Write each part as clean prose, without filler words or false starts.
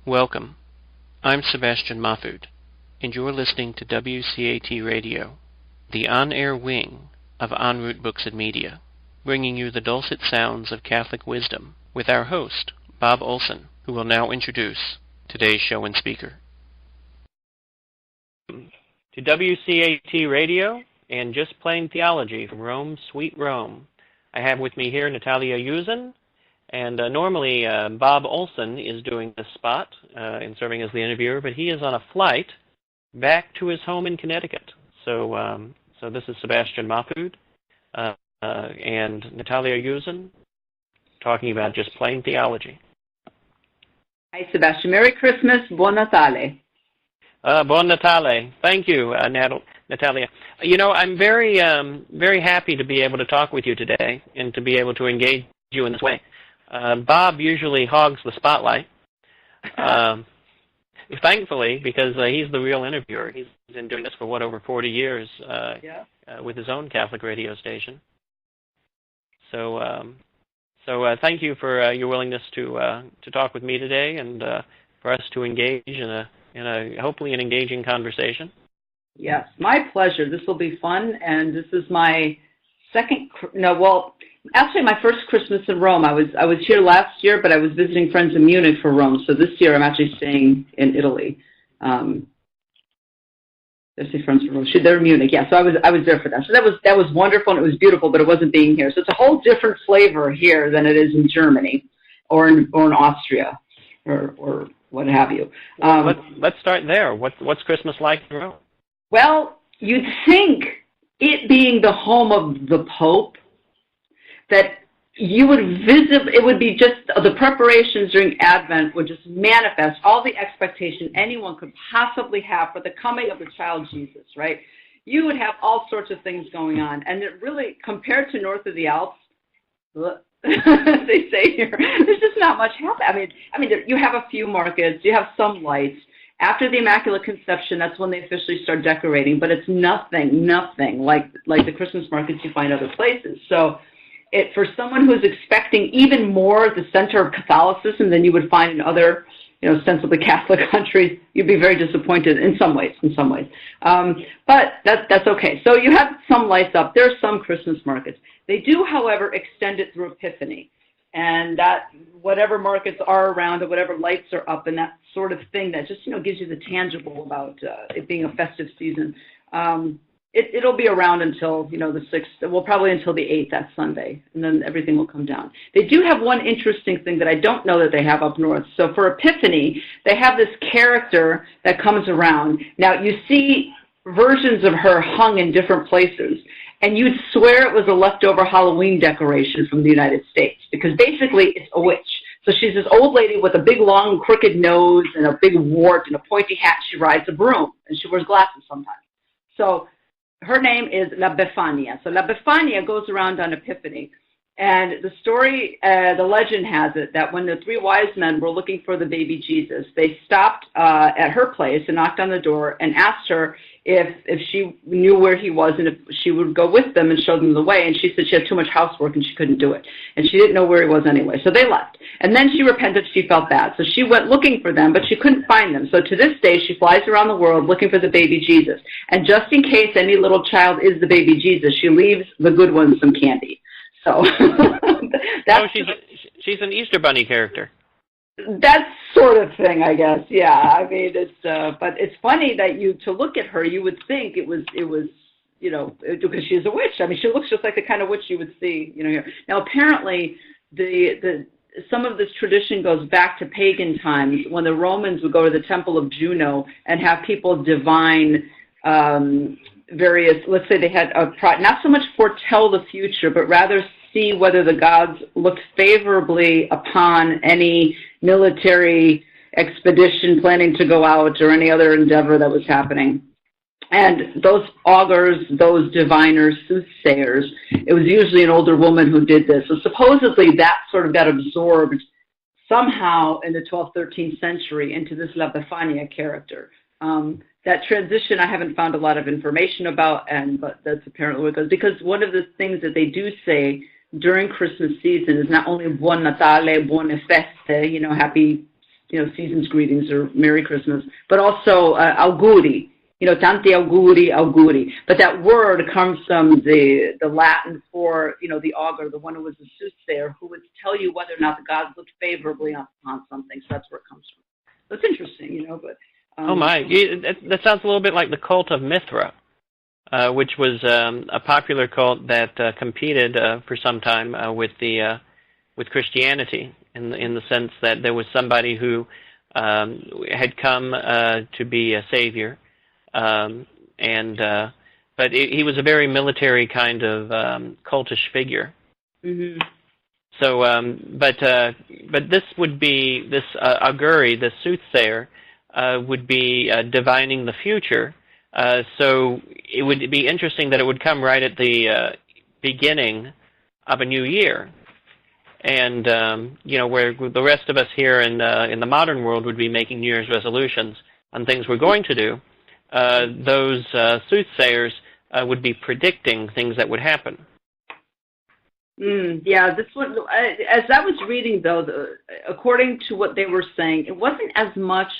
Welcome. I'm Sebastian Mahfoud, and you're listening to WCAT Radio, the on-air wing of En Route Books and Media, bringing you the dulcet sounds of Catholic wisdom with our host, Bob Olson, who will now introduce today's show and speaker. To WCAT Radio and Just Plain Theology from Rome, Sweet Rome. I have with me here Natalia Yusin, and normally Bob Olson is doing this spot and serving as the interviewer, but he is on a flight back to his home in Connecticut. So this is Sebastian Mahfoud and Natalia Yusin talking about Just Plain Theology. Hi, Sebastian. Merry Christmas. Buon Natale. Buon Natale. Thank you, Natalia. You know, I'm very happy to be able to talk with you today and to be able to engage you in this way. Bob usually hogs the spotlight, thankfully, because he's the real interviewer. He's been doing this for, over 40 years with his own Catholic radio station. So thank you for your willingness to talk with me today and for us to engage in a hopefully an engaging conversation. Yes, my pleasure. This will be fun, and this is my actually my first Christmas in Rome. I was here last year, but I was visiting friends in Munich for Rome. So this year I'm actually staying in Italy. Let's say friends from Rome. They're in Munich. Yeah, so I was there for that. So that was wonderful and it was beautiful, but it wasn't being here. So it's a whole different flavor here than it is in Germany or in Austria or what have you. Let's start there. What's Christmas like in Rome? Well, you'd think, it being the home of the Pope, that you would it would be just the preparations during Advent would just manifest all the expectation anyone could possibly have for the coming of the child Jesus, right? You would have all sorts of things going on. And it really, compared to north of the Alps, they say here, there's just not much happening. I mean, you have a few markets, you have some lights. After the Immaculate Conception, that's when they officially start decorating, but it's nothing like the Christmas markets you find other places. So for someone who's expecting even more at the center of Catholicism than you would find in other, ostensibly Catholic countries, you'd be very disappointed in some ways. But that's okay. So you have some lights up. There are some Christmas markets. They do, however, extend it through Epiphany. And that whatever markets are around or whatever lights are up and that sort of thing that just, gives you the tangible about it being a festive season. It'll be around until, the 6th, well, probably until the 8th, that Sunday, and then everything will come down. They do have one interesting thing that I don't know that they have up north. So for Epiphany, they have this character that comes around. Now, you see versions of her hung in different places, and you'd swear it was a leftover Halloween decoration from the United States, because basically it's a witch. So she's this old lady with a big, long, crooked nose and a big wart and a pointy hat. She rides a broom, and she wears glasses sometimes. So her name is La Befania. So La Befania goes around on Epiphany. And the story, the legend has it that when the three wise men were looking for the baby Jesus, they stopped at her place and knocked on the door and asked her if she knew where he was and if she would go with them and show them the way. And she said she had too much housework and she couldn't do it. And she didn't know where he was anyway. So they left. And then she repented. She felt bad. So she went looking for them, but she couldn't find them. So to this day, she flies around the world looking for the baby Jesus. And just in case any little child is the baby Jesus, she leaves the good ones some candy. So she's an Easter Bunny character. That sort of thing, I guess. Yeah, I mean, but it's funny that to look at her, you would think it was because she's a witch. I mean, she looks just like the kind of witch you would see, here. Now, apparently, some of this tradition goes back to pagan times when the Romans would go to the Temple of Juno and have people divine various. Let's say they had not so much foretell the future, but rather see whether the gods looked favorably upon any military expedition planning to go out or any other endeavor that was happening. And those augurs, those diviners, soothsayers, it was usually an older woman who did this. So supposedly that sort of got absorbed somehow in the 12th, 13th century into this La Befania character. That transition I haven't found a lot of information about, but that's apparently what it goes. Because one of the things that they do say during Christmas season is not only Buon Natale, Buone Feste, happy season's greetings or Merry Christmas, but also auguri. Tanti auguri, auguri. But that word comes from the Latin for, the augur, the one who was a soothsayer, who would tell you whether or not the gods looked favorably upon something. So that's where it comes from. So it's interesting, but... oh, my. That sounds a little bit like the cult of Mithra, which was a popular cult that competed for some time with Christianity, in the sense that there was somebody who had come to be a savior, but he was a very military kind of cultish figure. Mm-hmm. So, but this would be this auguri, the soothsayer, would be divining the future. So it would be interesting that it would come right at the beginning of a new year. And, where the rest of us here in the modern world would be making New Year's resolutions on things we're going to do, those soothsayers would be predicting things that would happen. Yeah, this one, as I was reading, though, according to what they were saying, it wasn't as much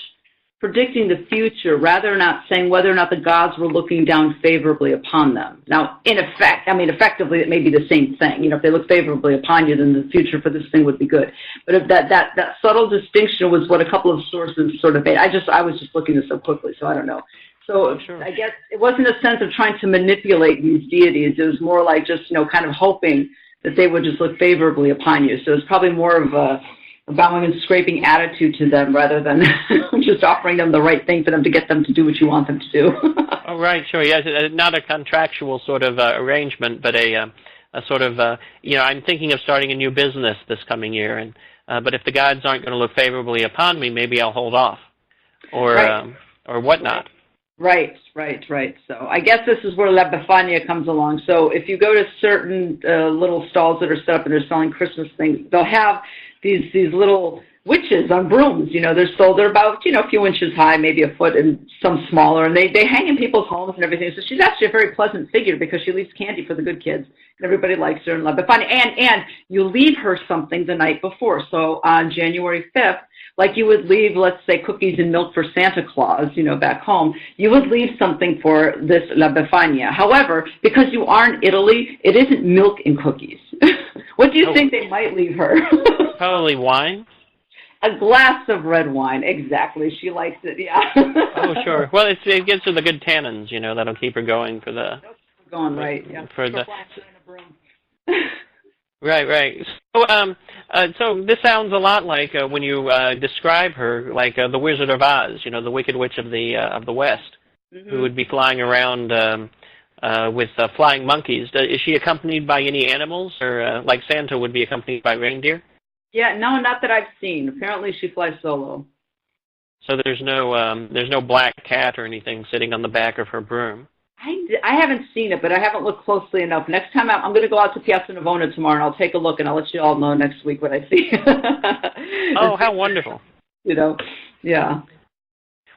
predicting the future, rather not saying whether or not the gods were looking down favorably upon them. Now, effectively, it may be the same thing. If they look favorably upon you, then the future for this thing would be good. But if that subtle distinction was what a couple of sources sort of made. I was just looking this up quickly, so I don't know. So sure. I guess it wasn't a sense of trying to manipulate these deities. It was more like just, kind of hoping that they would just look favorably upon you. So it's probably more of a bowing and scraping attitude to them rather than just offering them the right thing for them to get them to do what you want them to do. Oh, right, sure. Yes, not a contractual sort of arrangement, but a sort of, I'm thinking of starting a new business this coming year, and but if the gods aren't going to look favorably upon me, maybe I'll hold off, or right. Or whatnot. Right. So I guess this is where La Befania comes along. So if you go to certain little stalls that are set up and they're selling Christmas things, they'll have these little witches on brooms. They're about, a few inches high, maybe a foot, and some smaller, and they hang in people's homes and everything. So she's actually a very pleasant figure because she leaves candy for the good kids, and everybody likes her in La Befania. And you leave her something the night before. So on January 5th, like you would leave, let's say, cookies and milk for Santa Claus, back home, you would leave something for this La Befania. However, because you are in Italy, it isn't milk and cookies. What do you think they might leave her? Probably wine. A glass of red wine, exactly. She likes it, yeah. Oh, sure. Well, it gives her the good tannins, that'll keep her going for the... Going right, yeah. For the... Right. So this sounds a lot like when you describe her, like the Wizard of Oz, the Wicked Witch of the West, mm-hmm. who would be flying around with flying monkeys. Is she accompanied by any animals, or like Santa would be accompanied by reindeer? Yeah, no, not that I've seen. Apparently, she flies solo. So there's no black cat or anything sitting on the back of her broom. I haven't seen it, but I haven't looked closely enough. Next time I'm going to go out to Piazza Navona tomorrow, and I'll take a look, and I'll let you all know next week what I see. Oh, how wonderful! Yeah.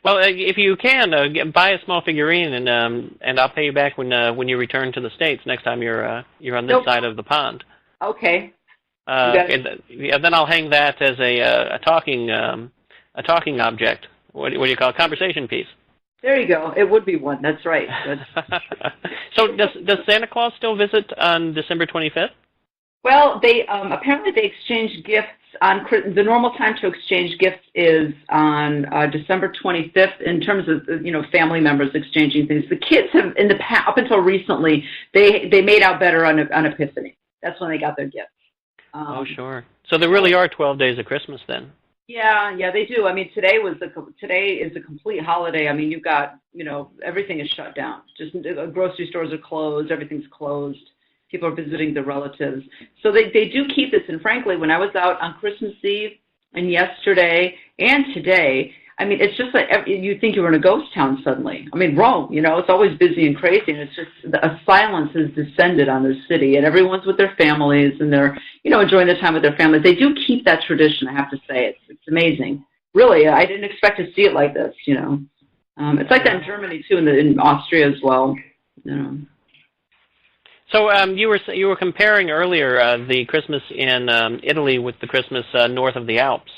Well, if you can, buy a small figurine, and I'll pay you back when you return to the States next time you're on this side of the pond. Okay. And then I'll hang that as a talking object. What do you call it? Conversation piece. There you go. It would be one. That's right. So does Santa Claus still visit on December 25th? Well, they apparently they exchange gifts on the normal time to exchange gifts is on December 25th. In terms of family members exchanging things, the kids have in the past up until recently they made out better on Epiphany. That's when they got their gifts. Oh, sure. So there really are 12 days of Christmas then. Yeah, they do. I mean, today is a complete holiday. I mean, you've got, everything is shut down. Just grocery stores are closed. Everything's closed. People are visiting their relatives. So they do keep this. And frankly, when I was out on Christmas Eve and yesterday and today, I mean, it's just like you think you were in a ghost town suddenly. I mean, Rome, it's always busy and crazy, and it's just a silence has descended on the city, and everyone's with their families, and they're, enjoying their time with their families. They do keep that tradition, I have to say. It's amazing. Really, I didn't expect to see it like this, It's like that in Germany, too, and in Austria as well, So you were comparing earlier the Christmas in Italy with the Christmas north of the Alps.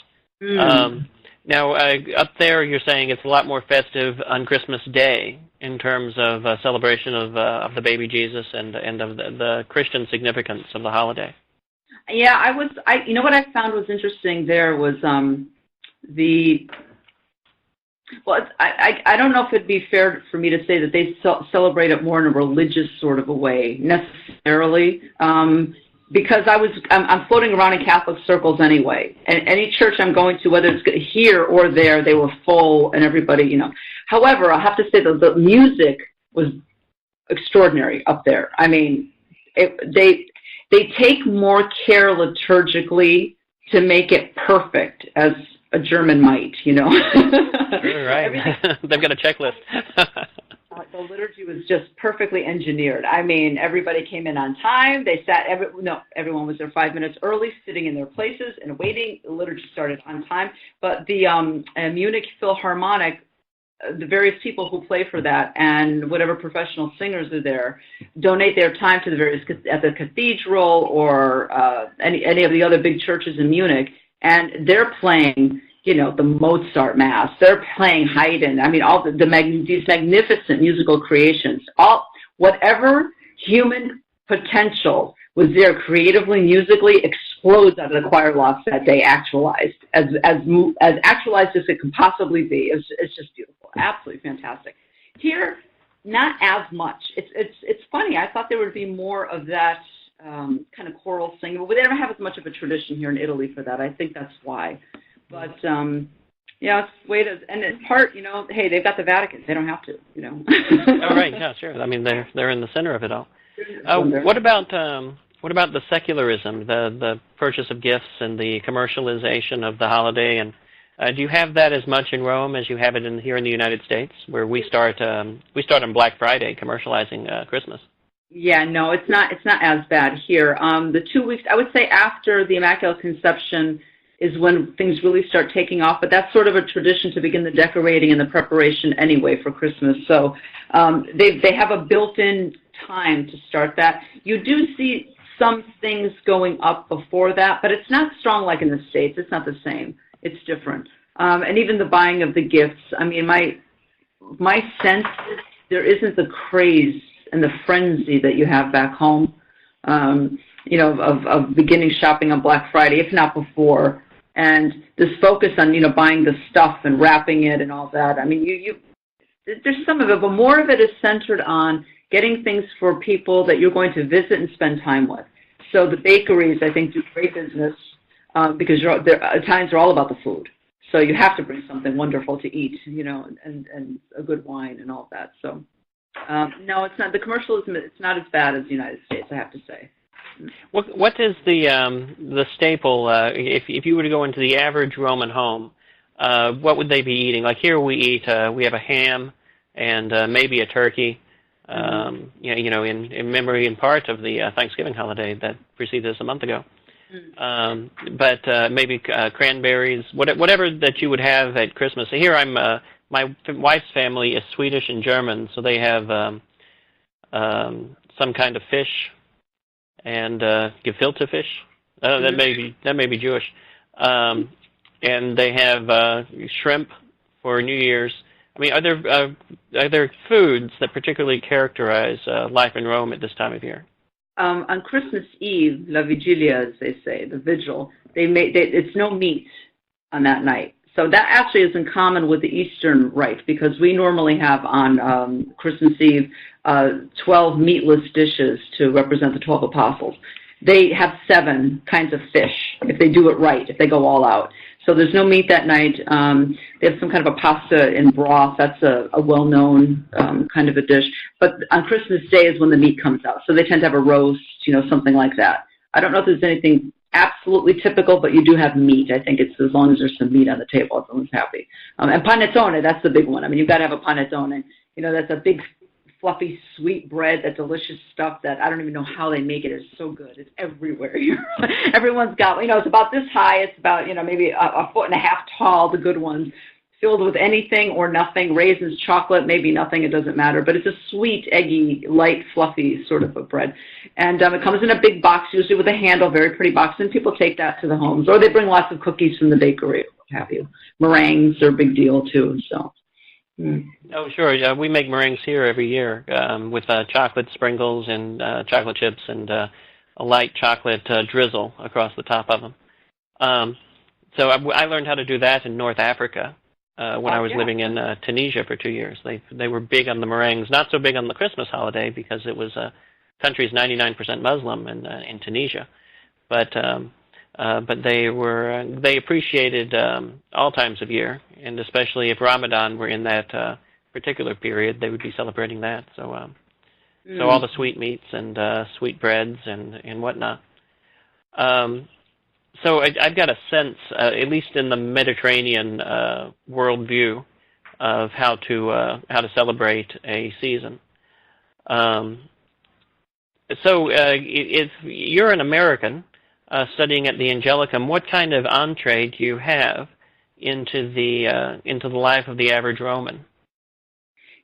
Now, up there, you're saying it's a lot more festive on Christmas Day in terms of celebration of the baby Jesus and of the Christian significance of the holiday. Yeah, you know what I found was interesting there was I don't know if it'd be fair for me to say that they celebrate it more in a religious sort of a way necessarily, because I'm floating around in Catholic circles anyway, and any church I'm going to, whether it's here or there, they were full and everybody, you know. However, I have to say that the music was extraordinary up there. I mean, they take more care liturgically to make it perfect, as a German might, you know. Sure, right. They've got a checklist. The liturgy was just perfectly engineered. I mean, everybody came in on time. They sat, everyone was there 5 minutes early, sitting in their places and waiting. The liturgy started on time. But the Munich Philharmonic, the various people who play for that and whatever professional singers are there donate their time to the various, at the cathedral or any of the other big churches in Munich, and they're playing, you know, the Mozart Mass. They're playing Haydn. I mean, all these magnificent musical creations. Whatever human potential was there creatively, musically, explodes out of the choir loft that day, actualized, as actualized as it can possibly be. It's just beautiful, absolutely fantastic. Here, not as much. It's funny. I thought there would be more of that kind of choral singing, but they don't have as much of a tradition here in Italy for that. I think that's why. But yeah, it's way to, and in part, you know, hey, they've got the Vatican. They don't have to, you know. Oh, right. Yeah, sure. I mean, they're in the center of it all. What about the secularism, the purchase of gifts and the commercialization of the holiday? And do you have that as much in Rome as you have it here in the United States, where we start on Black Friday commercializing Christmas? Yeah, no, it's not as bad here. The 2 weeks, I would say, after the Immaculate Conception is when things really start taking off, but that's sort of a tradition to begin the decorating and the preparation anyway for Christmas. So they have a built-in time to start that. You do see some things going up before that, but it's not strong like in the States. It's not the same. It's different. And even the buying of the gifts, I mean, my sense is there isn't the craze and the frenzy that you have back home, you know, of beginning shopping on Black Friday, if not before. And this focus on, you know, buying the stuff and wrapping it and all that. I mean, there's some of it, but more of it is centered on getting things for people that you're going to visit and spend time with. So the bakeries, I think, do great business because Italians are all about the food. So you have to bring something wonderful to eat, you know, and a good wine and all that. So no, it's not. The commercialism, it's not as bad as the United States, I have to say. What is the staple, if you were to go into the average Roman home, what would they be eating? Like here we have a ham and maybe a turkey, you know, in memory in part of the Thanksgiving holiday that preceded us a month ago. But maybe cranberries, whatever that you would have at Christmas. Here my wife's family is Swedish and German, so they have some kind of fish and gefilte fish. That may be Jewish. And they have shrimp for New Year's. I mean, are there foods that particularly characterize life in Rome at this time of year? On Christmas Eve, La Vigilia, as they say, the vigil, it's no meat on that night. So that actually is in common with the Eastern rite, because we normally have on Christmas Eve 12 meatless dishes to represent the 12 apostles. They have 7 kinds of fish if they do it right, if they go all out. So there's no meat that night. They have some kind of a pasta in broth. That's a well-known kind of a dish. But on Christmas Day is when the meat comes out. So they tend to have a roast, you know, something like that. I don't know if there's anything absolutely typical, but you do have meat. I think it's as long as there's some meat on the table, everyone's happy. And panettone, that's the big one. I mean, you've got to have a panettone. You know, that's a big, fluffy, sweet bread, that delicious stuff that I don't even know how they make it. It's so good. It's everywhere. Everyone's got, you know, it's about this high. It's about, you know, maybe a foot and a half tall, the good ones. filled with anything or nothing, raisins, chocolate, maybe nothing, it doesn't matter. But it's a sweet, eggy, light, fluffy sort of a bread. And it comes in a big box, usually with a handle, very pretty box, and people take that to the homes. Or they bring lots of cookies from the bakery, or what have you. Meringues are a big deal, too. So. Oh, sure. Yeah, we make meringues here every year with chocolate sprinkles and chocolate chips and a light chocolate drizzle across the top of them. So I learned how to do that in North Africa when I was living in Tunisia for 2 years. They were big on the meringues, not so big on the Christmas holiday because it was country's 99% Muslim in Tunisia, but they appreciated all times of year, and especially if Ramadan were in that particular period, they would be celebrating that. So so all the sweetmeats and sweet breads and whatnot. So I've got a sense, at least in the Mediterranean worldview, of how to celebrate a season. So if you're an American studying at the Angelicum, what kind of entree do you have into the life of the average Roman?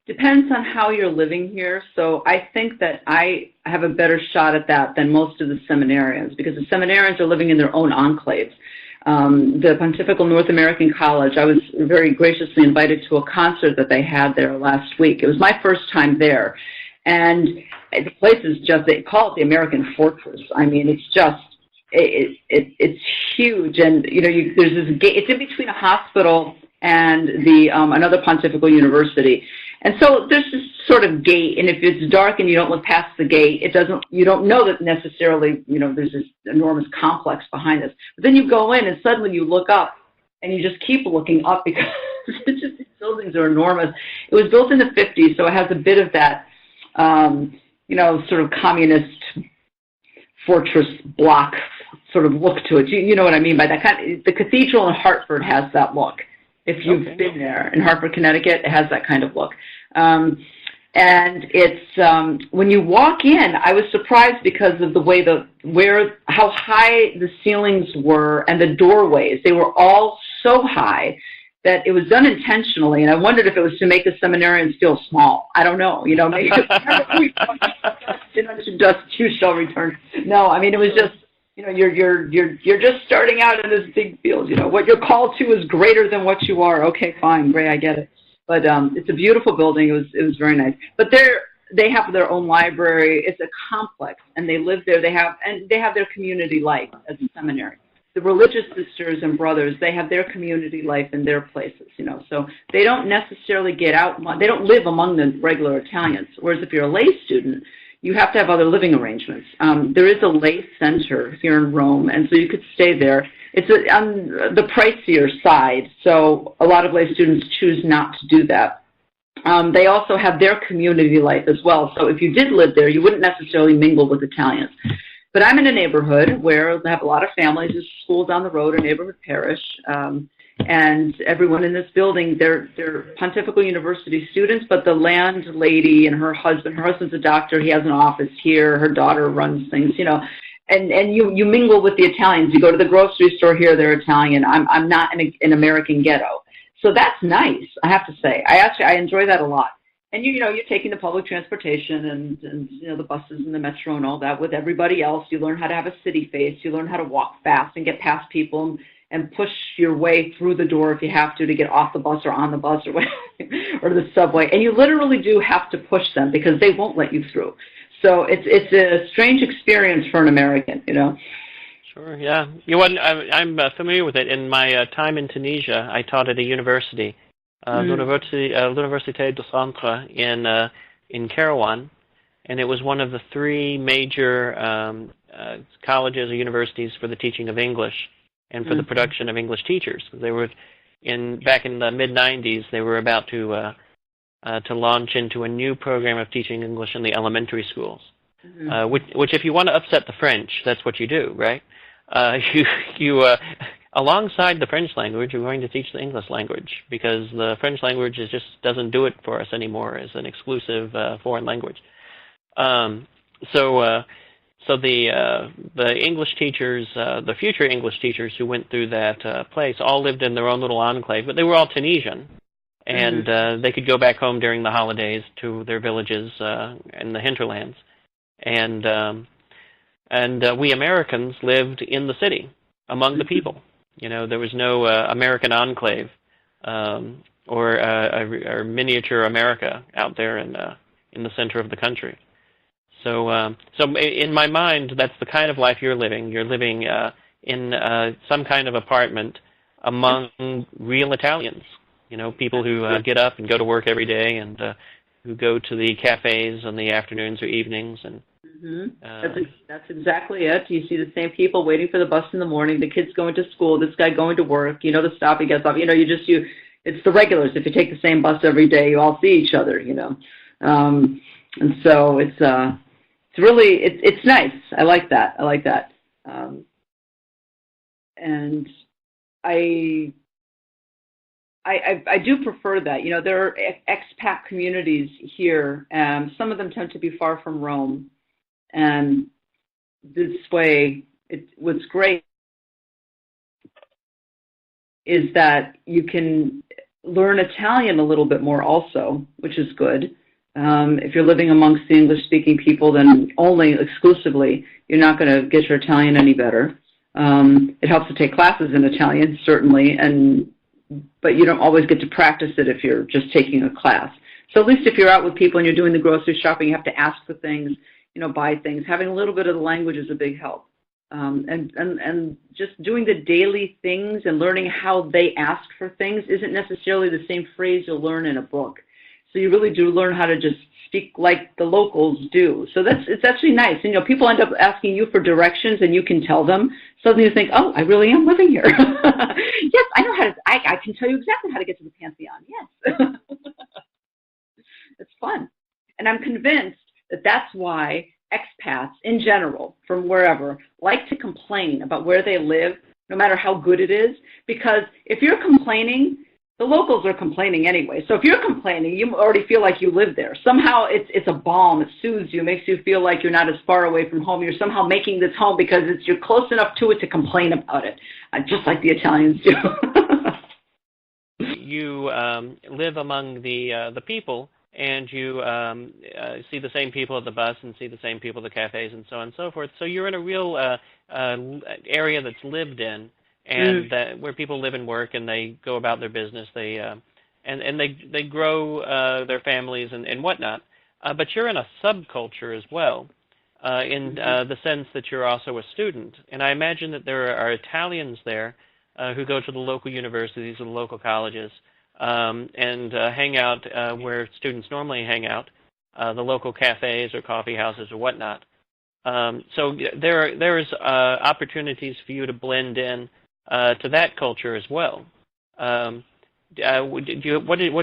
Depends on how you're living here. So I think that I have a better shot at that than most of the seminarians, because the seminarians are living in their own enclaves. The Pontifical North American College, I was very graciously invited to a concert that they had there last week. It was my first time there. And the place is just, they call it the American Fortress. I mean, it's just, it's huge. And, you know, there's this gate, it's in between a hospital and another Pontifical University. And so there's this sort of gate, and if it's dark and you don't look past the gate, you don't know that necessarily, you know, there's this enormous complex behind this. But then you go in and suddenly you look up and you just keep looking up because it's just, these buildings are enormous. It was built in the 50s, so it has a bit of that, you know, sort of communist fortress block sort of look to it. You know what I mean by that? The cathedral in Hartford has that look. If you've been there in Hartford, Connecticut, it has that kind of look. And it's, when you walk in, I was surprised because of the way how high the ceilings were and the doorways. They were all so high that it was done intentionally, and I wondered if it was to make the seminarians feel small. I don't know, you know, maybe dust you shall return. No, I mean, it was just, you know, you're just starting out in this big field. You know, what you're called to is greater than what you are. Okay, fine, great, I get it. But it's a beautiful building. It was very nice. But they have their own library. It's a complex, and they live there. They have their community life as a seminary. The religious sisters and brothers, they have their community life in their places. You know, so they don't necessarily get out. They don't live among the regular Italians. Whereas if you're a lay student, you have to have other living arrangements. There is a lay center here in Rome, and so you could stay there. It's on the pricier side, so a lot of lay students choose not to do that. They also have their community life as well, so if you did live there, you wouldn't necessarily mingle with Italians. But I'm in a neighborhood where they have a lot of families. There's a school down the road, a neighborhood parish, and everyone in this building, they're Pontifical University students, but the landlady and her husband's a doctor, he has an office here, her daughter runs things, you know, and you mingle with the Italians. You go to the grocery store here, they're Italian. I'm not in an American ghetto. So that's nice, I have to say. I enjoy that a lot. And you know, you're taking the public transportation and you know, the buses and the metro and all that with everybody else. You learn how to have a city face, you learn how to walk fast and get past people and push your way through the door if you have to get off the bus or on the bus or or the subway. And you literally do have to push them because they won't let you through. So it's a strange experience for an American, you know. Sure, yeah. I'm familiar with it. In my time in Tunisia, I taught at a university, l'Université du Centre in Kairouan, and it was one of the three major colleges or universities for the teaching of English and for the production of English teachers. They were back in the mid-'90s. They were about to launch into a new program of teaching English in the elementary schools. Which, if you want to upset the French, that's what you do, right? You alongside the French language, you're going to teach the English language because the French language just doesn't do it for us anymore as an exclusive foreign language. So So the English teachers, the future English teachers who went through that place, all lived in their own little enclave, but they were all Tunisian, and they could go back home during the holidays to their villages in the hinterlands, and we Americans lived in the city among the people. There was no American enclave or miniature America out there in the center of the country. So in my mind, that's the kind of life you're living. You're living in some kind of apartment among real Italians. People who get up and go to work every day, and who go to the cafes in the afternoons or evenings. And that's exactly it. You see the same people waiting for the bus in the morning. The kids going to school. This guy going to work. The stop he gets off. It's the regulars. If you take the same bus every day, you all see each other. And so it's really it's nice. I like that. And I do prefer that. There are expat communities here. Some of them tend to be far from Rome, and this way, what's great is that you can learn Italian a little bit more also, which is good. If you're living amongst the English-speaking people, then only exclusively, you're not going to get your Italian any better. It helps to take classes in Italian, certainly, but you don't always get to practice it if you're just taking a class. So at least if you're out with people and you're doing the grocery shopping, you have to ask for things, buy things. Having a little bit of the language is a big help. And just doing the daily things and learning how they ask for things isn't necessarily the same phrase you'll learn in a book. So you really do learn how to just speak like the locals do. So it's actually nice. People end up asking you for directions, and you can tell them. Suddenly you think, oh, I really am living here. Yes, I know I can tell you exactly how to get to the Pantheon. Yes. It's fun. And I'm convinced that that's why expats in general, from wherever, like to complain about where they live, no matter how good it is. Because if you're complaining, the locals are complaining anyway. So if you're complaining, you already feel like you live there. Somehow it's a balm. It soothes you, makes you feel like you're not as far away from home. You're somehow making this home because you're close enough to it to complain about it, just like the Italians do. You live among the people, and you see the same people at the bus and see the same people at the cafes and so on and so forth. So you're in a real area that's lived in, and where people live and work, and they go about their business. They grow their families and whatnot. But you're in a subculture as well, in the sense that you're also a student. And I imagine that there are Italians there who go to the local universities and the local colleges and hang out where students normally hang out, the local cafes or coffee houses or whatnot. So there's opportunities for you to blend in to that culture as well. What's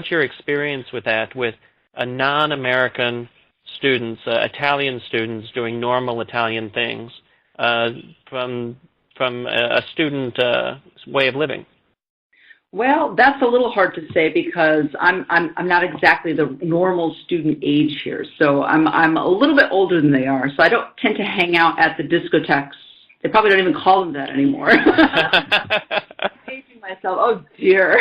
your experience with that, with non-American students, Italian students doing normal Italian things from a student way of living? Well, that's a little hard to say because I'm not exactly the normal student age here. So I'm a little bit older than they are. So I don't tend to hang out at the discotheques. They probably don't even call them that anymore. I'm aging myself. Oh dear.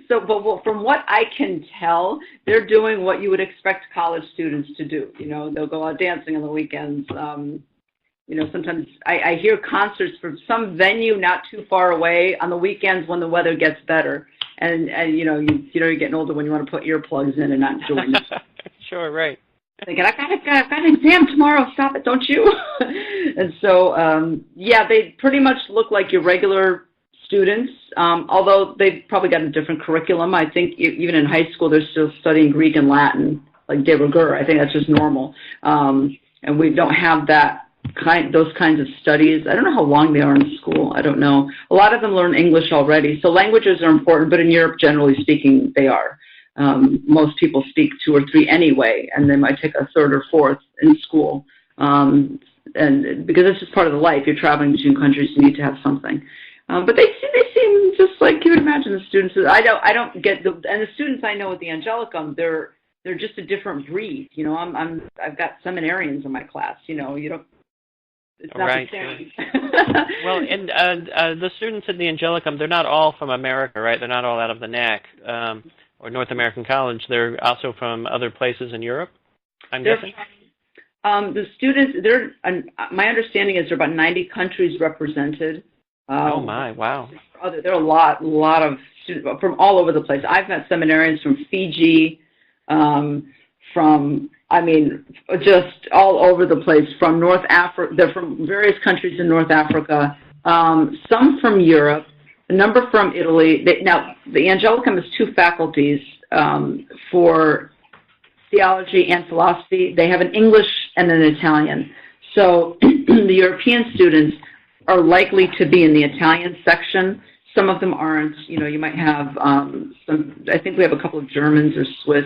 But from what I can tell, they're doing what you would expect college students to do. They'll go out dancing on the weekends. Sometimes I hear concerts from some venue not too far away on the weekends when the weather gets better. And you're getting older when you want to put earplugs in and not doing it. Sure, right. Thinking, I've got an exam tomorrow. Stop it, don't you? And so, they pretty much look like your regular students, although they've probably got a different curriculum. I think even in high school, they're still studying Greek and Latin, like de rigueur. I think that's just normal. And we don't have those kinds of studies. I don't know how long they are in school. I don't know. A lot of them learn English already. So languages are important, but in Europe, generally speaking, they are. Most people speak 2 or 3 anyway, and they might take a 3rd or 4th in school. And because it's just part of the life. You're traveling between countries, you need to have something. But they seem just like you would imagine the students. I don't get and the students I know at the Angelicum, they're they're just a different breed. You know, I've got seminarians in my class. You know, you don't. It's not Right. the same. Well, and the students in the Angelicum, they're not all from America, right? They're not all out of the NAC or North American College. They're also from other places in Europe, I'm guessing? The students, my understanding is there are about 90 countries represented. Oh, my, wow. There are a lot of students from all over the place. I've met seminarians from Fiji, just all over the place, from North Africa. They're from various countries in North Africa, some from Europe, a number from Italy. Now, the Angelicum has two faculties for theology and philosophy. They have an English and an Italian. So the European students are likely to be in the Italian section. Some of them aren't. You know, you might have I think we have a couple of Germans or Swiss,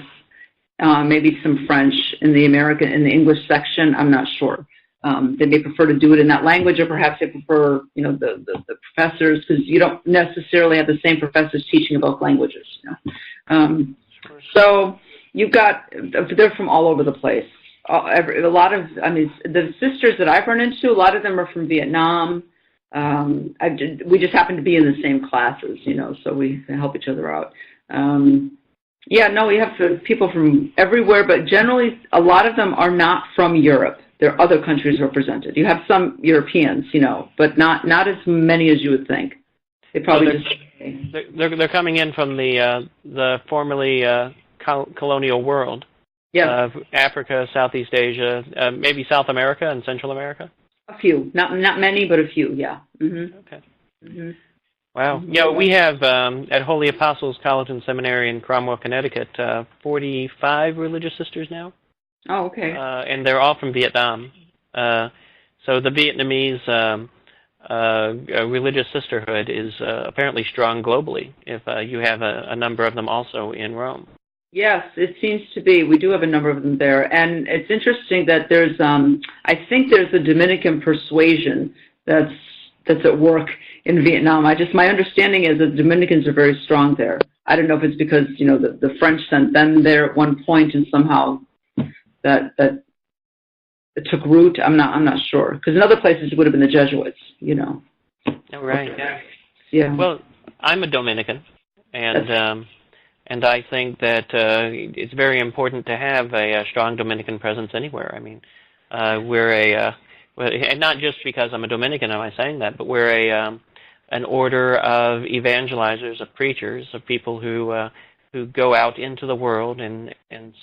maybe some French in the English section. I'm not sure. They may prefer to do it in that language, or perhaps they prefer, you know, the professors, because you don't necessarily have the same professors teaching both languages. You know? So you've got, they're from all over the place. A lot of, the sisters that I've run into, a lot of them are from Vietnam. We just happen to be in the same classes, you know, so we help each other out. We have people from everywhere, but generally a lot of them are not from Europe. There are other countries represented. You have some Europeans, you know, but not as many as you would think. They probably they're coming in from the formerly colonial world. Yeah. Africa, Southeast Asia, maybe South America and Central America? A few. Not many, but a few, yeah. Mm-hmm. Okay. Mm-hmm. Wow. Yeah, we have at Holy Apostles College and Seminary in Cromwell, Connecticut, 45 religious sisters now. Oh, okay. And they're all from Vietnam. So the Vietnamese religious sisterhood is apparently strong globally, if you have a number of them also in Rome. Yes, it seems to be. We do have a number of them there. And it's interesting that there's, I think there's a Dominican persuasion that's at work in Vietnam. My understanding is that the Dominicans are very strong there. I don't know if it's because, you know, the French sent them there at one point and somehow that it took root. I'm not sure. Because in other places it would have been the Jesuits, you know. Oh, right. Yeah. Well, I'm a Dominican, and I think that it's very important to have a strong Dominican presence anywhere. I mean, and not just because I'm a Dominican am I saying that, but we're an order of evangelizers, of preachers, of people who go out into the world and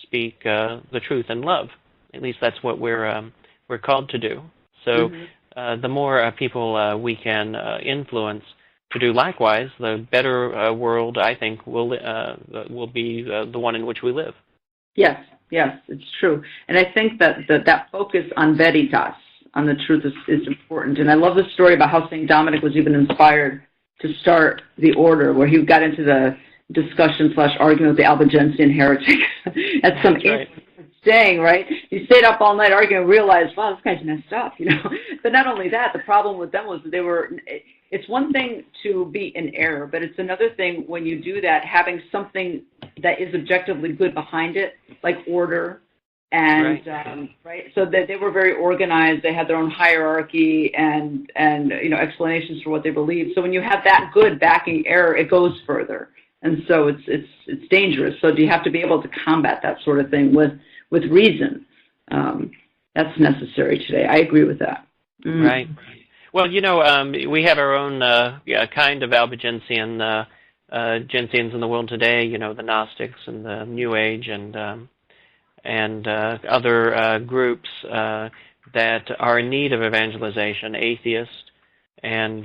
speak the truth in love. At least that's what we're called to do. So the more people we can influence to do likewise, the better world, I think, will be the one in which we live. Yes, it's true. And I think that focus on veritas, on the truth, is important. And I love the story about how St. Dominic was even inspired to start the order, where he got into the discussion/argument with the Albigensian heretics at some staying, right? He stayed up all night arguing and realized, wow, this guy's messed up, you know. But not only that, the problem with them was that it's one thing to be in error, but it's another thing when you do that, having something that is objectively good behind it, like order, and right. So that they were very organized. They had their own hierarchy and you know, explanations for what they believed. So when you have that good backing error, it goes further, and so it's dangerous. So you have to be able to combat that sort of thing with reason. That's necessary today. I agree with that. Right. Well, you know, we have our own kind of Albigensian Gensians in the world today. You know, the Gnostics and the New Age and other groups that are in need of evangelization, atheists, and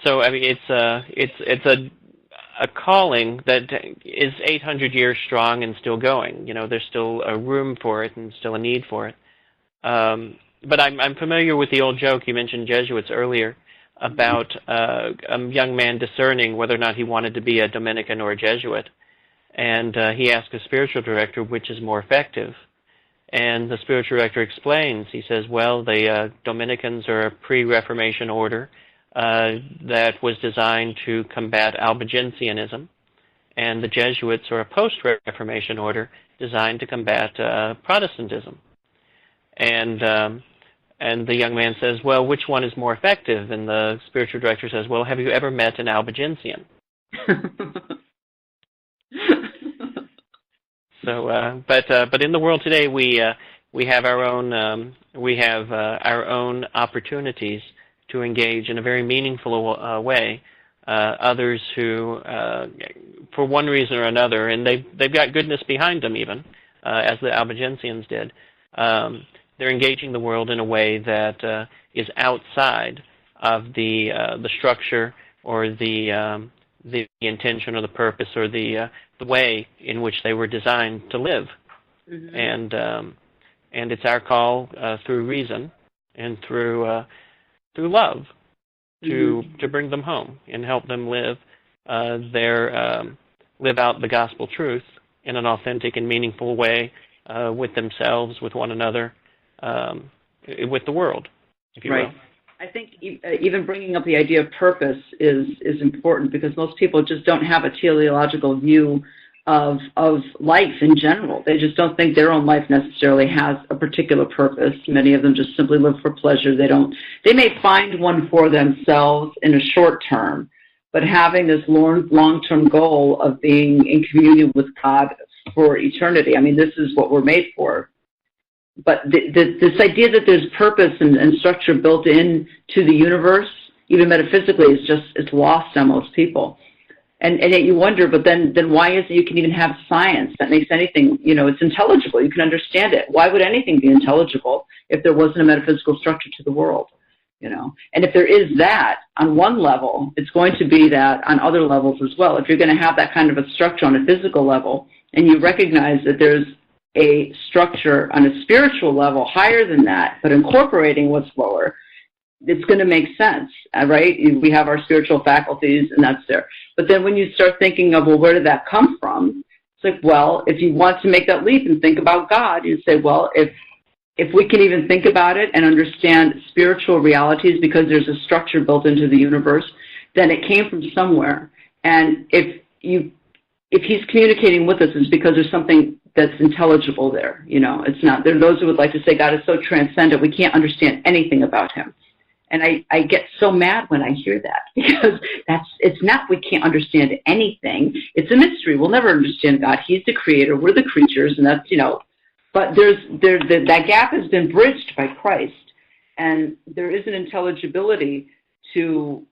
so I mean it's a calling that is 800 years strong and still going. You know, there's still a room for it and still a need for it. But I'm familiar with the old joke, you mentioned Jesuits earlier, about a young man discerning whether or not he wanted to be a Dominican or a Jesuit. And he asked a spiritual director which is more effective. And the spiritual director explains, he says, well, the Dominicans are a pre-Reformation order that was designed to combat Albigensianism. and the Jesuits are a post-Reformation order designed to combat Protestantism. And the young man says, well, which one is more effective? And the spiritual director says, well, have you ever met an Albigensian? So, but in the world today, we have our own opportunities to engage in a very meaningful way. Others who, for one reason or another, and they've got goodness behind them, even as the Albigensians did. They're engaging the world in a way that is outside of the structure or the intention or the purpose or the way in which they were designed to live. Mm-hmm. And it's our call through reason and through love to bring them home and help them live live out the gospel truth in an authentic and meaningful way with themselves, with one another, with the world, if you will. I think even bringing up the idea of purpose is important, because most people just don't have a teleological view of life in general. They just don't think their own life necessarily has a particular purpose. Many of them just simply live for pleasure. They may find one for themselves in a short term, but having this long-term goal of being in communion with God for eternity, I mean, this is what we're made for. But this idea that there's purpose and structure built into the universe, even metaphysically, it's lost on most people. And yet you wonder, but then why is it you can even have science that makes anything, it's intelligible, you can understand it. Why would anything be intelligible if there wasn't a metaphysical structure to the world? And if there is that on one level, it's going to be that on other levels as well. If you're going to have that kind of a structure on a physical level, and you recognize that there's a structure on a spiritual level higher than that, but incorporating what's lower, it's going to make sense, right? We have our spiritual faculties, and that's there. But then when you start thinking of, well, where did that come from? It's like, well, if you want to make that leap and think about God, you say, well, if we can even think about it and understand spiritual realities because there's a structure built into the universe, then it came from somewhere. And if he's communicating with us, it's because there's something that's intelligible there. It's not. There are those who would like to say God is so transcendent we can't understand anything about him. And I get so mad when I hear that, because it's not we can't understand anything. It's a mystery. We'll never understand God. He's the creator. We're the creatures, and that's, but that gap has been bridged by Christ, and there is an intelligibility to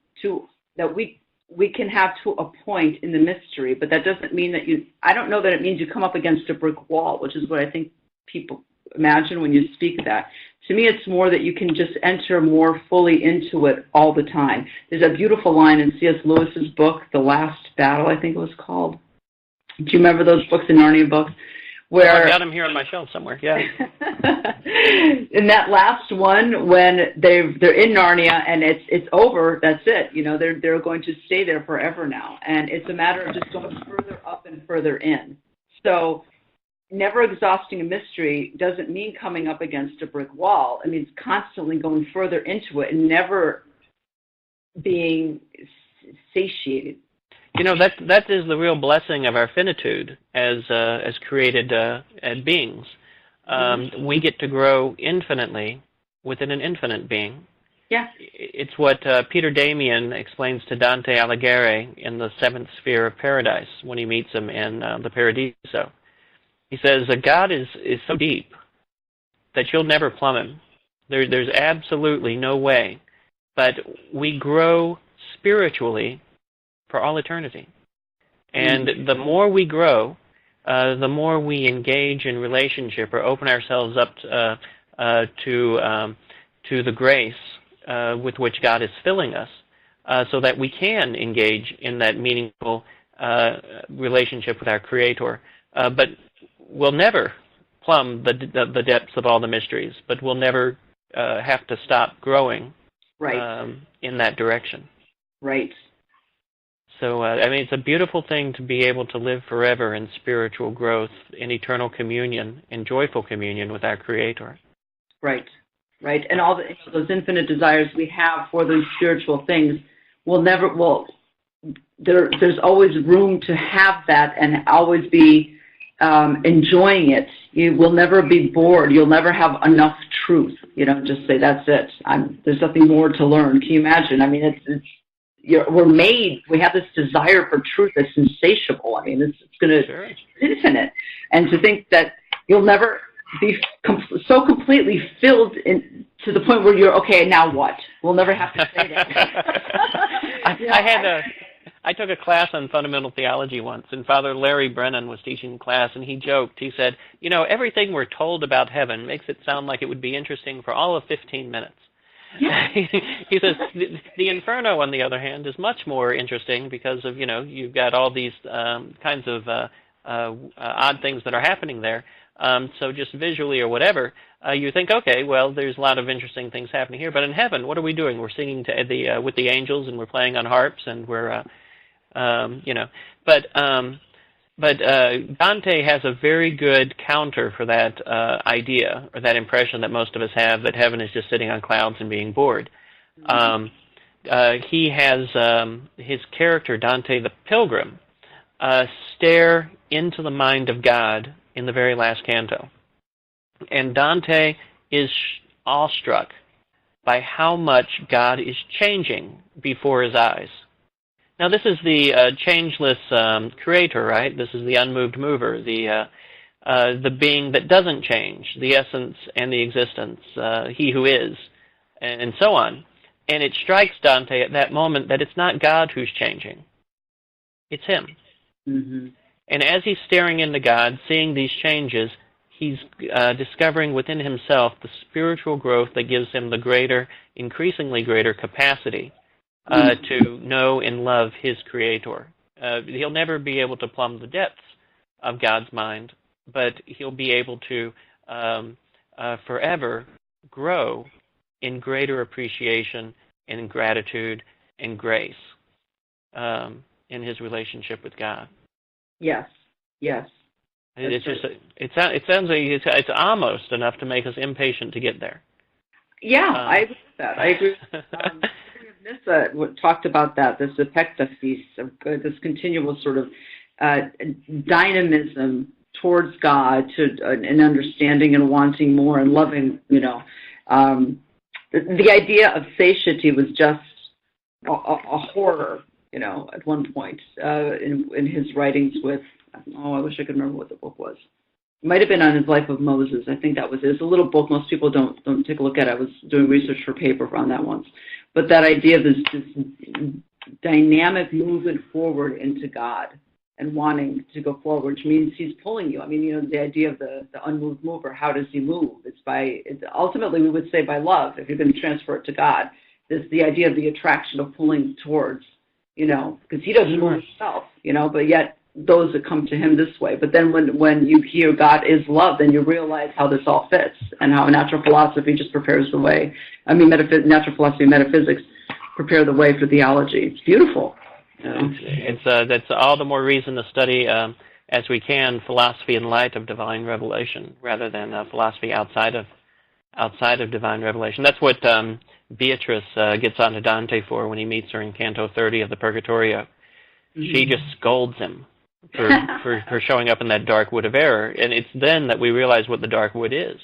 that we can have to a point in the mystery, but that doesn't mean that I don't know that it means you come up against a brick wall, which is what I think people imagine when you speak of that. To me, it's more that you can just enter more fully into it all the time. There's a beautiful line in C.S. Lewis's book, The Last Battle, I think it was called. Do you remember those books, the Narnia books? Where I've got them here on my shelf somewhere, yeah. In that last one, when they're in Narnia and it's over, that's it. They're going to stay there forever now. And it's a matter of just going further up and further in. So never exhausting a mystery doesn't mean coming up against a brick wall. It means constantly going further into it and never being satiated. That is the real blessing of our finitude as created beings. We get to grow infinitely within an infinite being. Yeah. It's what Peter Damian explains to Dante Alighieri in the seventh sphere of paradise when he meets him in the Paradiso. He says, God is so deep that you'll never plumb him. There's absolutely no way. But we grow spiritually for all eternity. And the more we grow, the more we engage in relationship or open ourselves up to the grace with which God is filling us, so that we can engage in that meaningful relationship with our Creator. But we'll never plumb the depths of all the mysteries, but we'll never have to stop growing in that direction. Right. So, it's a beautiful thing to be able to live forever in spiritual growth, in eternal communion, in joyful communion with our Creator. Right. And all those infinite desires we have for those spiritual things will there's always room to have that and always be enjoying it. You will never be bored. You'll never have enough truth. Just say, that's it. There's nothing more to learn. Can you imagine? I mean, we have this desire for truth that's insatiable. I mean, it's going to, Sure. It's infinite. And to think that you'll never be so completely filled to the point where you're, okay, now what? We'll never have to say that. I took a class on fundamental theology once, and Father Larry Brennan was teaching the class, and he joked. He said, everything we're told about heaven makes it sound like it would be interesting for all of 15 minutes. Yeah. He says, the Inferno, on the other hand, is much more interesting because of, you've got all these kinds of odd things that are happening there. So just visually or whatever, you think, okay, well, there's a lot of interesting things happening here. But in heaven, what are we doing? We're singing with the angels, and we're playing on harps, and we're, But Dante has a very good counter for that idea, or that impression that most of us have, that heaven is just sitting on clouds and being bored. He has his character, Dante the Pilgrim, stare into the mind of God in the very last canto. And Dante is awestruck by how much God is changing before his eyes. Now, this is the changeless creator, right? This is the unmoved mover, the being that doesn't change, the essence and the existence, he who is, and so on. And it strikes Dante at that moment that it's not God who's changing. It's him. Mm-hmm. And as he's staring into God, seeing these changes, he's discovering within himself the spiritual growth that gives him the increasingly greater capacity to know and love his Creator. He'll never be able to plumb the depths of God's mind, but he'll be able to forever grow in greater appreciation and gratitude and grace in his relationship with God. Yes. It sounds like it's almost enough to make us impatient to get there. Yeah, I agree with that. I agree. Nissa talked about that, this epectasis, this continual sort of dynamism towards God, to an understanding and wanting more and loving. The idea of satiety was just a horror. At one point in his writings with, I wish I could remember what the book was. It might have been on his Life of Moses. I think that was it. It's a little book. Most people don't take a look at it. I was doing research for paper on that once. But that idea of this dynamic movement forward into God and wanting to go forward, which means he's pulling you. I mean, the idea of the unmoved mover, how does he move? Ultimately, we would say by love, if you're going to transfer it to God. There's the idea of the attraction of pulling towards, because he doesn't move himself, but yet those that come to him this way. But then when you hear God is love, then you realize how this all fits and how natural philosophy just prepares the way. Natural philosophy and metaphysics prepare the way for theology. It's beautiful. That's all the more reason to study as we can philosophy in light of divine revelation rather than philosophy outside of divine revelation. That's what Beatrice gets onto Dante for when he meets her in Canto 30 of the Purgatorio. Mm-hmm. She just scolds him for showing up in that dark wood of error. And it's then that we realize what the dark wood is.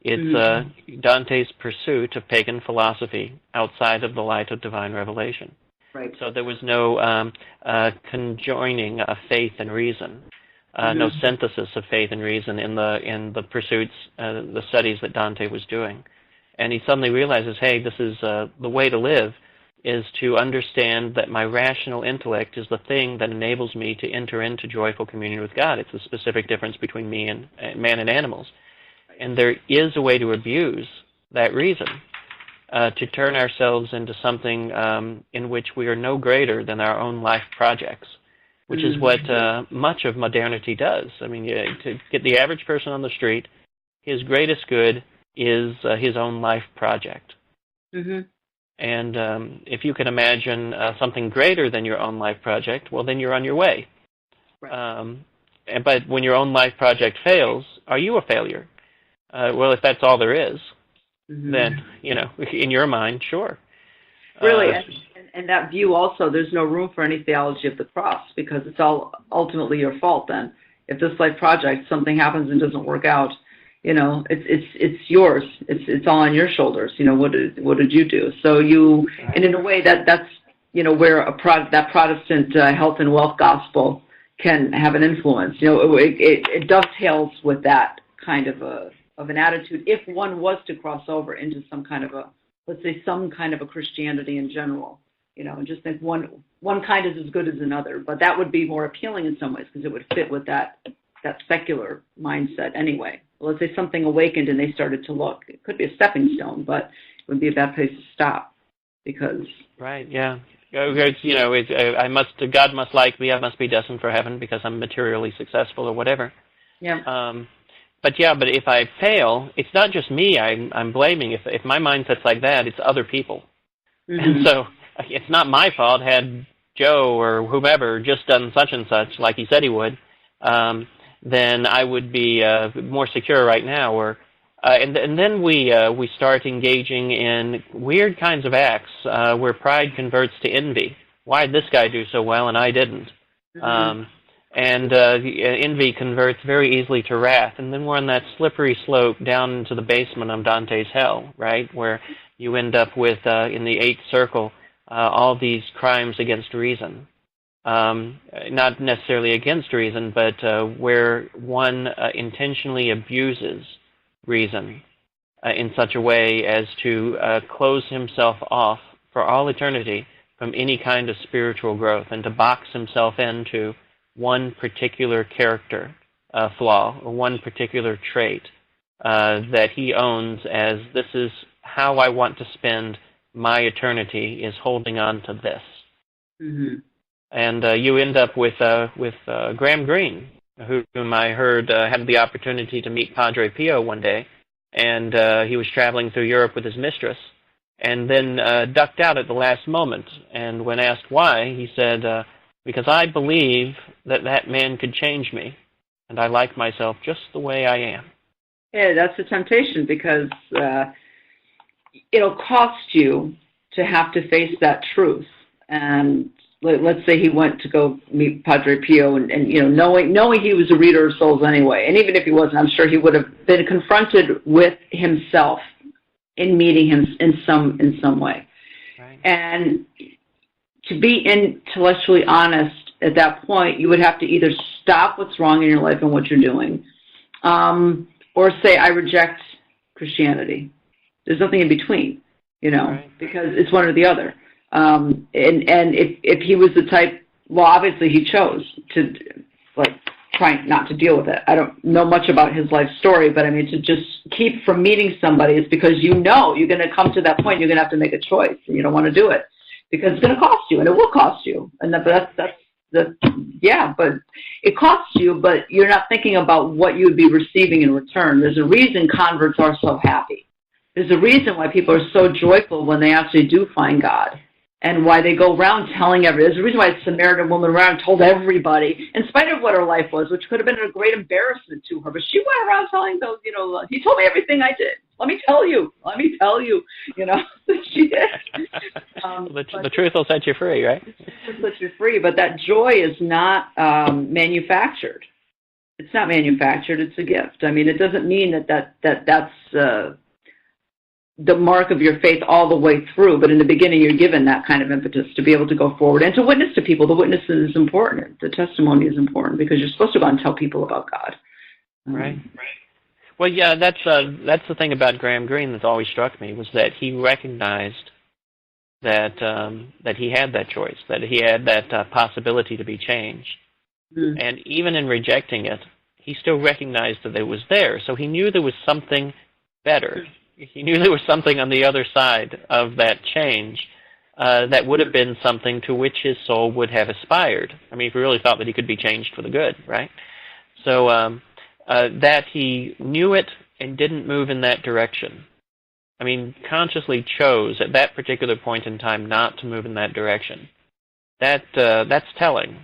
It's Dante's pursuit of pagan philosophy outside of the light of divine revelation. Right. So there was no conjoining of faith and reason, no synthesis of faith and reason in the pursuits, the studies that Dante was doing. And he suddenly realizes, hey, this is the way to live is to understand that my rational intellect is the thing that enables me to enter into joyful communion with God. It's the specific difference between me and man and animals. And there is a way to abuse that reason, to turn ourselves into something in which we are no greater than our own life projects, which is what much of modernity does. I mean, to get the average person on the street, his greatest good is his own life project. Mm-hmm. And if you can imagine something greater than your own life project, well, then you're on your way. Right. But when your own life project fails, are you a failure? Well, if that's all there is, then, in your mind, sure. Really, And that view also, there's no room for any theology of the cross because it's all ultimately your fault then. If this life project, something happens and doesn't work out, it's yours. It's all on your shoulders. What did you do? So and in a way that's where that Protestant health and wealth gospel can have an influence. It dovetails with that kind of an attitude if one was to cross over into some kind of a Christianity in general. And just think one kind is as good as another, but that would be more appealing in some ways because it would fit with that secular mindset anyway. Well, let's say something awakened and they started to look. It could be a stepping stone, but it would be a bad place to stop because. Right. Yeah. God must like me. I must be destined for heaven because I'm materially successful or whatever. Yeah. But if I fail, it's not just me I'm blaming. If my mindset's like that, it's other people. Mm-hmm. And so it's not my fault had Joe or whomever just done such and such like he said he would. Then I would be more secure right now. And then we start engaging in weird kinds of acts where pride converts to envy. Why did this guy do so well and I didn't? Mm-hmm. And envy converts very easily to wrath. And then we're on that slippery slope down into the basement of Dante's hell, right, where you end up with, in the eighth circle, all these crimes against reason. Not necessarily against reason, but where one intentionally abuses reason in such a way as to close himself off for all eternity from any kind of spiritual growth and to box himself into one particular character flaw or one particular trait that he owns as this is how I want to spend my eternity is holding on to this. Mm-hmm. And you end up with Graham Greene, whom I heard had the opportunity to meet Padre Pio one day, and he was traveling through Europe with his mistress, and then ducked out at the last moment. And when asked why, he said, because I believe that man could change me, and I like myself just the way I am. Yeah, that's a temptation because it'll cost you to have to face that truth. And let's say he went to go meet Padre Pio, and knowing he was a reader of souls anyway, and even if he wasn't, I'm sure he would have been confronted with himself in meeting him in some way. Right. And to be intellectually honest at that point, you would have to either stop what's wrong in your life and what you're doing, or say, I reject Christianity. There's nothing in between, right. Because it's one or the other. And if he was the type, well, obviously he chose to try not to deal with it. I don't know much about his life story, but I mean, to just keep from meeting somebody is because you're going to come to that point, you're going to have to make a choice, and you don't want to do it because it's going to cost you, and it will cost you. And but it costs you, but you're not thinking about what you would be receiving in return. There's a reason converts are so happy. There's a reason why people are so joyful when they actually do find God. And why they go around telling everybody. There's a reason why the Samaritan woman around told everybody, in spite of what her life was, which could have been a great embarrassment to her. But she went around telling those, he told me everything I did. Let me tell you, she did. The truth will set you free, right? The truth will set you free, but that joy is not manufactured. It's not manufactured, it's a gift. I mean, it doesn't mean that's the mark of your faith all the way through, but in the beginning you're given that kind of impetus to be able to go forward and to witness to people. The witness is important. The testimony is important because you're supposed to go and tell people about God. Right. Well, yeah, that's the thing about Graham Greene that's always struck me was that he recognized that he had that choice, that he had that possibility to be changed. Mm-hmm. And even in rejecting it, he still recognized that it was there. So he knew there was something better. He knew there was something on the other side of that change that would have been something to which his soul would have aspired. I mean, if he really thought that he could be changed for the good, right? So that he knew it and didn't move in that direction. I mean, consciously chose at that particular point in time not to move in that direction. That's telling.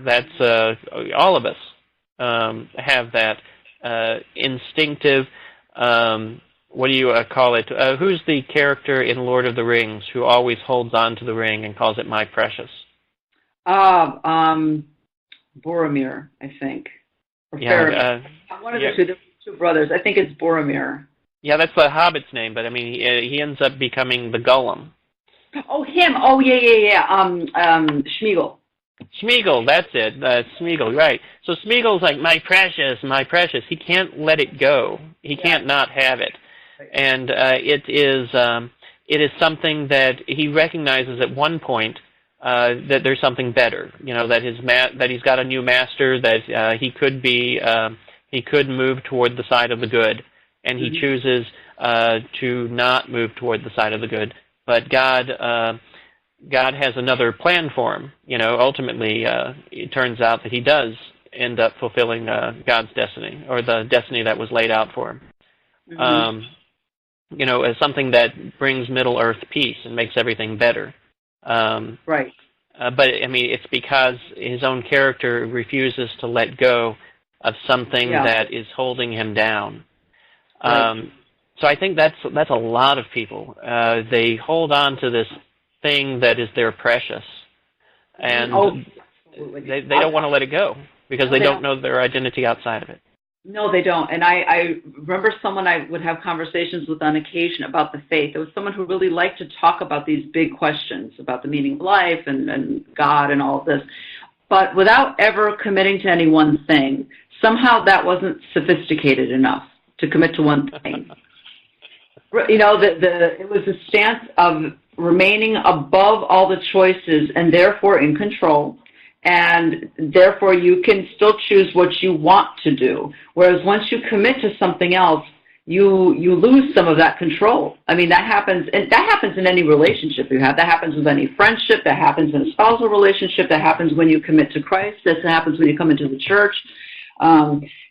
That's all of us have that instinctive what do you call it? Who's the character in Lord of the Rings who always holds on to the ring and calls it my precious? Boromir, I think. Or Yeah, one of the two brothers. I think it's Boromir. Yeah, that's the Hobbit's name, but I mean, he ends up becoming the Gollum. Oh, him. Oh, yeah. Smeagol. Smeagol, that's it. Smeagol, right. So Smeagol's like, my precious, my precious. He can't let it go. He can't not have it. And it is something that he recognizes at one point that there's something better. You know, that that he's got a new master, that he could move toward the side of the good, and he chooses to not move toward the side of the good. But God has another plan for him. You know, ultimately, it turns out that he does end up fulfilling God's destiny, or the destiny that was laid out for him. You know, as something that brings Middle Earth peace and makes everything better. Right. But, I mean, it's because his own character refuses to let go of something that is holding him down. Right. So I think that's a lot of people. They hold on to this thing that is their precious, and they don't want to let it go because they don't know their identity outside of it. No, they don't. And I remember someone I would have conversations with on occasion about the faith. It was someone who really liked to talk about these big questions about the meaning of life and God and all of this, but without ever committing to any one thing. Somehow that wasn't sophisticated enough to commit to one thing. You know, it was a stance of remaining above all the choices and therefore in control, and therefore you can still choose what you want to do. Whereas once you commit to something else, you lose some of that control. I mean, that happens in any relationship you have. That happens with any friendship. That happens in a spousal relationship. That happens when you commit to Christ. That happens when you come into the church.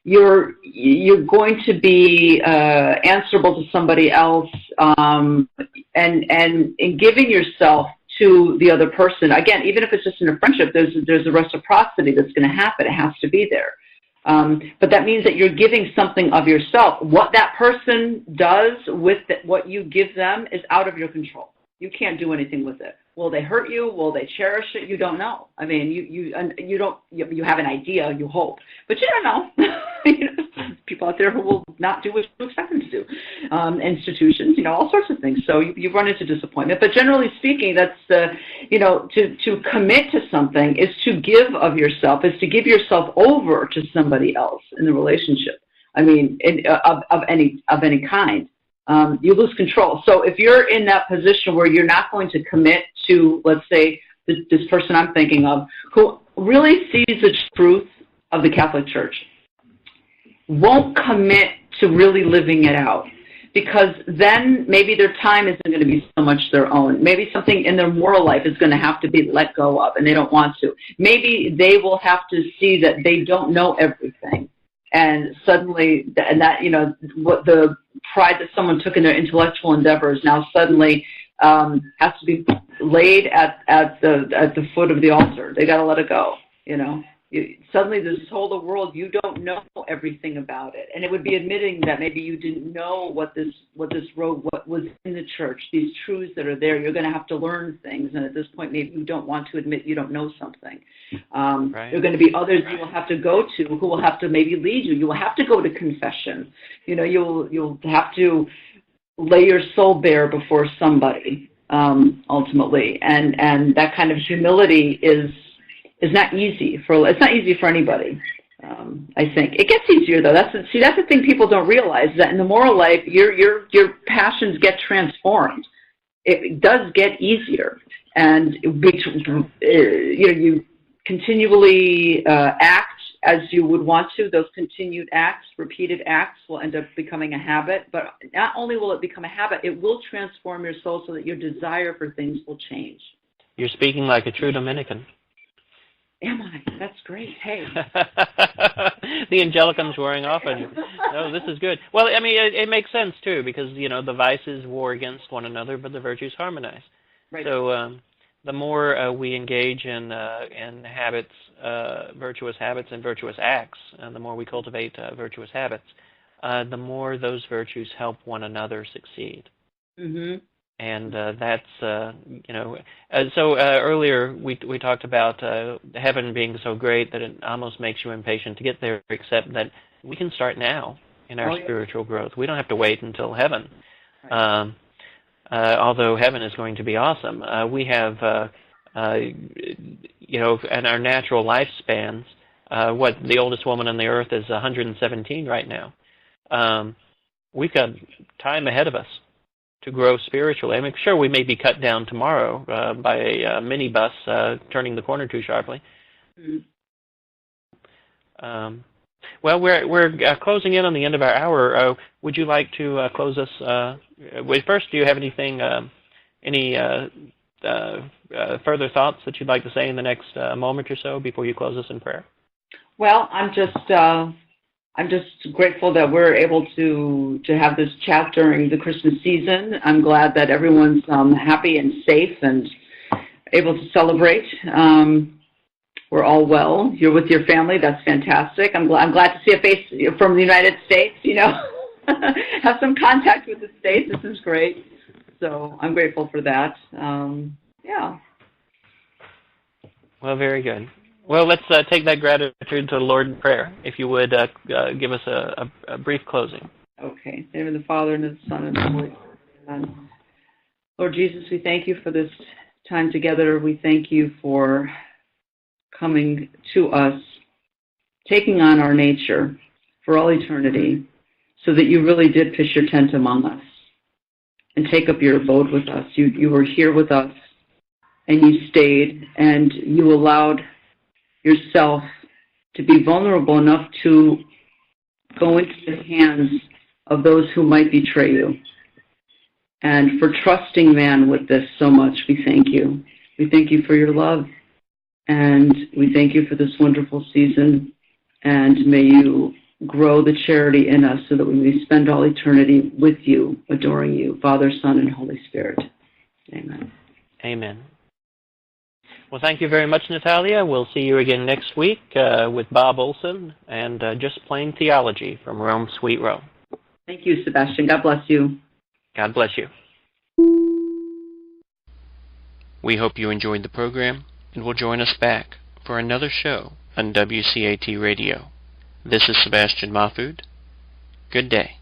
You're going to be answerable to somebody else, and in giving yourself to the other person. Again, even if it's just in a friendship, there's a reciprocity that's going to happen. It has to be there. But that means that you're giving something of yourself. What that person does with what you give them is out of your control. You can't do anything with it. Will they hurt you? Will they cherish it? You don't know. I mean, you have an idea, you hope, but you don't know. People out there who will not do what you expect them to do. Institutions, all sorts of things. So you run into disappointment. But generally speaking, that's to commit to something is to give of yourself, is to give yourself over to somebody else in the relationship. I mean, of any kind. You lose control. So if you're in that position where you're not going to commit to, let's say, this person I'm thinking of, who really sees the truth of the Catholic Church, won't commit to really living it out, because then maybe their time isn't going to be so much their own. Maybe something in their moral life is going to have to be let go of, and they don't want to. Maybe they will have to see that they don't know everything. And suddenly, what the pride that someone took in their intellectual endeavors now suddenly has to be laid at the foot of the altar. They got to let it go. Suddenly, this whole world, you don't know everything about it, and it would be admitting that maybe you didn't know what was in the church, these truths that are there. You're going to have to learn things, and at this point, maybe you don't want to admit you don't know something. Right. There are going to be others you will have to go to who will have to maybe lead you. You will have to go to confession. You'll have to lay your soul bare before somebody ultimately, and that kind of humility is not easy it's not easy for anybody. I think it gets easier though. That's the thing people don't realize, that in the moral life, your passions get transformed. It does get easier, and you continually act as you would want to. Those continued acts, repeated acts, will end up becoming a habit. But not only will it become a habit, it will transform your soul so that your desire for things will change. You're speaking like a true Dominican. Am I? That's great. Hey. The Angelicum's wearing off on you. No, this is good. Well, I mean, it makes sense, too, because, the vices war against one another, but the virtues harmonize. Right. So the more we engage in habits, virtuous habits and virtuous acts, the more we cultivate virtuous habits, the more those virtues help one another succeed. Mm-hmm. And that's, so earlier we talked about heaven being so great that it almost makes you impatient to get there, except that we can start now in our spiritual growth. We don't have to wait until heaven. Right. Although heaven is going to be awesome. We have, in our natural lifespans, what the oldest woman on the earth is 117 right now. We've got time ahead of us to grow spiritually. I mean, sure, we may be cut down tomorrow by a minibus turning the corner too sharply. Mm-hmm. Well, we're closing in on the end of our hour. Would you like to close us? First, do you have anything, any further thoughts that you'd like to say in the next moment or so before you close us in prayer? Well, I'm just grateful that we're able to have this chat during the Christmas season. I'm glad that everyone's happy and safe and able to celebrate. We're all well. You're with your family. That's fantastic. I'm glad to see a face from the United States, have some contact with the States. This is great. So I'm grateful for that. Yeah. Well, very good. Well, let's take that gratitude to the Lord in prayer. If you would give us a brief closing. Okay. In the name of the Father, and of the Son, and of the Holy Spirit. Lord Jesus, we thank you for this time together. We thank you for coming to us, taking on our nature for all eternity, so that you really did pitch your tent among us and take up your abode with us. You were here with us, and you stayed, and you allowed yourself to be vulnerable enough to go into the hands of those who might betray you. And for trusting man with this so much, we thank you. We thank you for your love. And we thank you for this wonderful season. And may you grow the charity in us so that we may spend all eternity with you, adoring you, Father, Son, and Holy Spirit. Amen. Amen. Well, thank you very much, Natalia. We'll see you again next week with Bob Olson and Just Plain Theology from Rome, Sweet Rome. Thank you, Sebastian. God bless you. God bless you. We hope you enjoyed the program and will join us back for another show on WCAT Radio. This is Sebastian Mahfood. Good day.